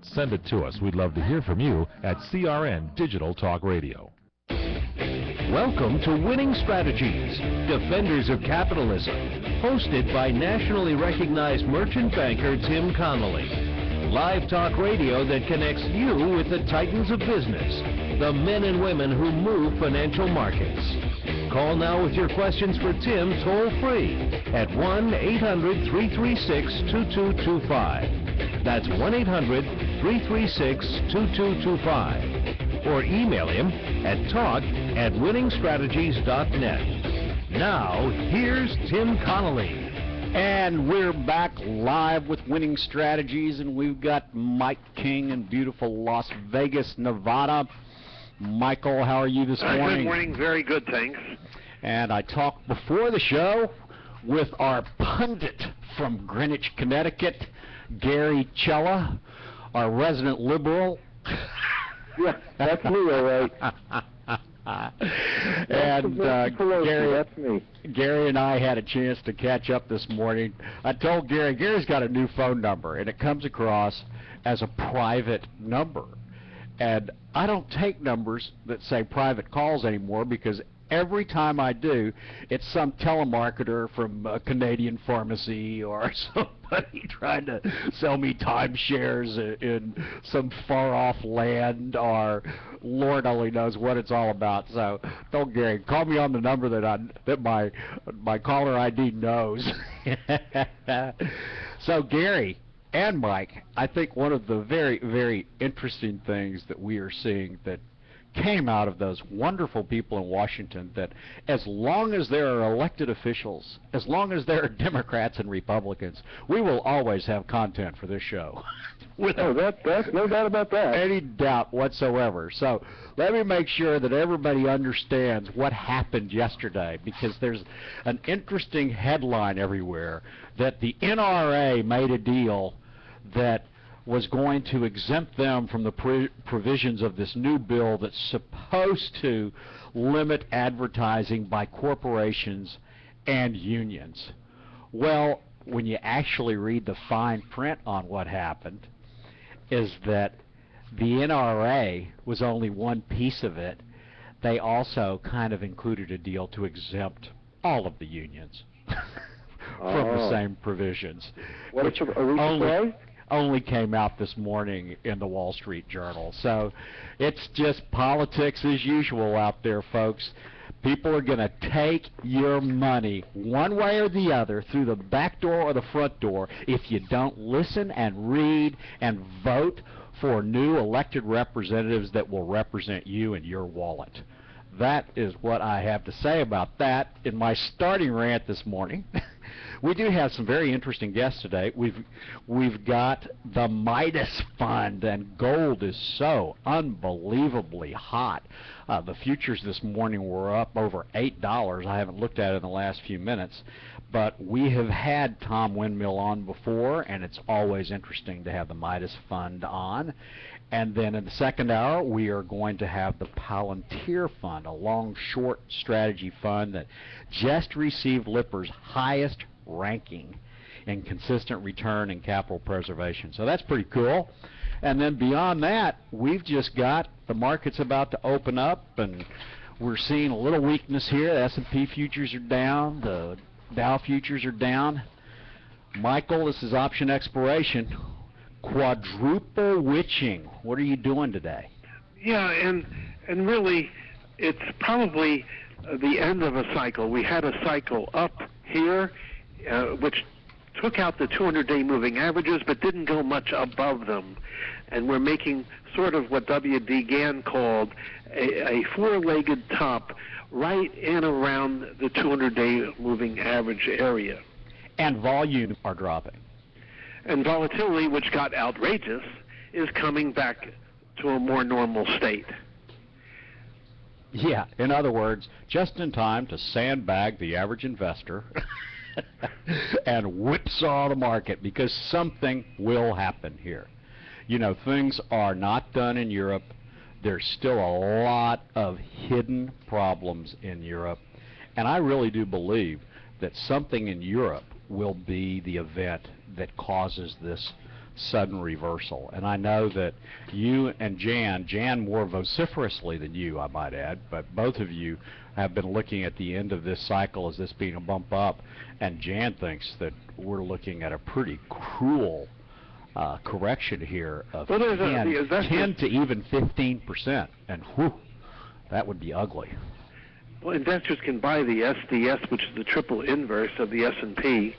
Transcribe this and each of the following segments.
Send it to us. We'd love to hear from you at CRN Digital Talk Radio. Welcome to Winning Strategies, Defenders of Capitalism, hosted by nationally recognized merchant banker Tim Connally. Live talk radio that connects you with the titans of business, the men and women who move financial markets. Call now with your questions for Tim toll-free at 1-800-336-2225. That's 1-800-336-2225. Or email him at talk@winningstrategies.net. Now, here's Tim Connally. And we're back live with Winning Strategies, and we've got Mike King in beautiful Las Vegas, Nevada. Michael, how are you this morning? Good morning. Very good, thanks. And I talked before the show with our pundit from Greenwich, Connecticut, Gary Cella, our resident liberal. Yeah, that's me, all right. And that's me. Gary and I had a chance to catch up this morning. I told Gary's got a new phone number, and it comes across as a private number. And I don't take numbers that say private calls anymore, because every time I do, it's some telemarketer from a Canadian pharmacy or somebody trying to sell me timeshares in some far-off land, or Lord only knows what it's all about. So don't, Gary, call me on the number that my caller ID knows. So Gary and Mike, I think one of the very, very interesting things that we are seeing that came out of those wonderful people in Washington, that as long as there are elected officials, as long as there are Democrats and Republicans, we will always have content for this show. That's no doubt about that. Any doubt whatsoever. So let me make sure that everybody understands what happened yesterday, because there's an interesting headline everywhere that the NRA made a deal that was going to exempt them from the provisions of this new bill that's supposed to limit advertising by corporations and unions. Well, when you actually read the fine print on what happened, is that the NRA was only one piece of it. They also kind of included a deal to exempt all of the unions from the same provisions, which only came out this morning in the Wall Street Journal. So it's just politics as usual out there, folks. People are going to take your money one way or the other, through the back door or the front door, if you don't listen and read and vote for new elected representatives that will represent you and your wallet. That is what I have to say about that in my starting rant this morning. We do have some very interesting guests today. We've got the Midas Fund, and gold is so unbelievably hot. The futures this morning were up over $8. I haven't looked at it in the last few minutes, but we have had Tom Windmill on before, and it's always interesting to have the Midas Fund on. And then in the second hour, we are going to have the Palantir Fund, a long-short strategy fund that just received Lipper's highest ranking in consistent return and capital preservation. So that's pretty cool. And then beyond that, we've just got the markets about to open up, and we're seeing a little weakness here. The S&P futures are down. The Dow futures are down. Michael, this is option expiration. Quadruple witching. What are you doing today? Yeah, and really, it's probably the end of a cycle. We had a cycle up here, which took out the 200-day moving averages, but didn't go much above them. And we're making sort of what W.D. Gann called a four-legged top right in around the 200-day moving average area. And volume are dropping. And volatility, which got outrageous, is coming back to a more normal state. Yeah, in other words, just in time to sandbag the average investor and whipsaw the market, because something will happen here. You know, things are not done in Europe. There's still a lot of hidden problems in Europe, and I really do believe that something in Europe will be the event that causes this sudden reversal. And I know that you and Jan more vociferously than you, I might add, but both of you have been looking at the end of this cycle as this being a bump up, and Jan thinks that we're looking at a pretty cruel correction here of 10 to even 15%, and whew, that would be ugly. Well, investors can buy the SDS, which is the triple inverse of the S&P,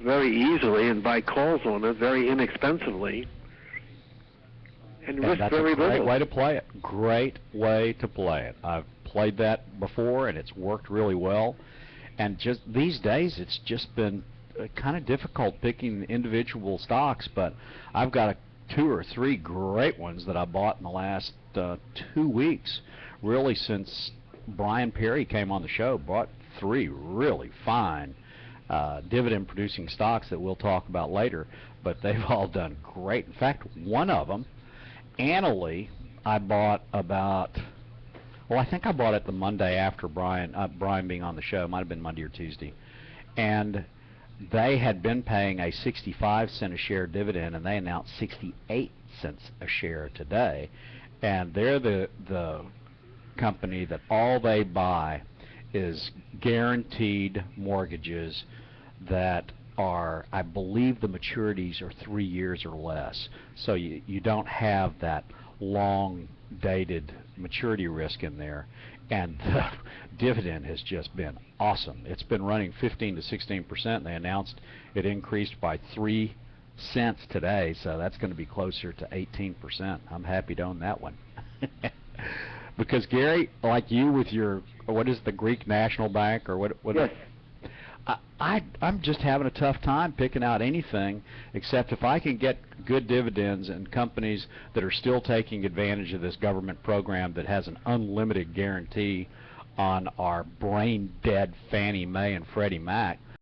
very easily and buy calls on it very inexpensively and risk very little. That's a great way to play it. Great way to play it. I've played that before, and it's worked really well. And just these days, it's just been kind of difficult picking individual stocks, but I've got 2 or 3 great ones that I bought in the last 2 weeks, really since Brian Perry came on the show. Bought 3 really fine dividend-producing stocks that we'll talk about later, but they've all done great. In fact, one of them, Connally, I bought about, well, I think I bought it the Monday after Brian being on the show. It might have been Monday or Tuesday. And they had been paying a 65-cent a share dividend, and they announced 68 cents a share today. And they're the company that all they buy is guaranteed mortgages that are, I believe the maturities are 3 years or less. So you don't have that long dated maturity risk in there. And the dividend has just been awesome. It's been running 15 to 16%. They announced it increased by 3 cents today, so that's going to be closer to 18%. I'm happy to own that one. Because Gary, like you with your, what is the Greek National Bank or what? Yes. I'm just having a tough time picking out anything except if I can get good dividends and companies that are still taking advantage of this government program that has an unlimited guarantee on our brain dead Fannie Mae and Freddie Mac.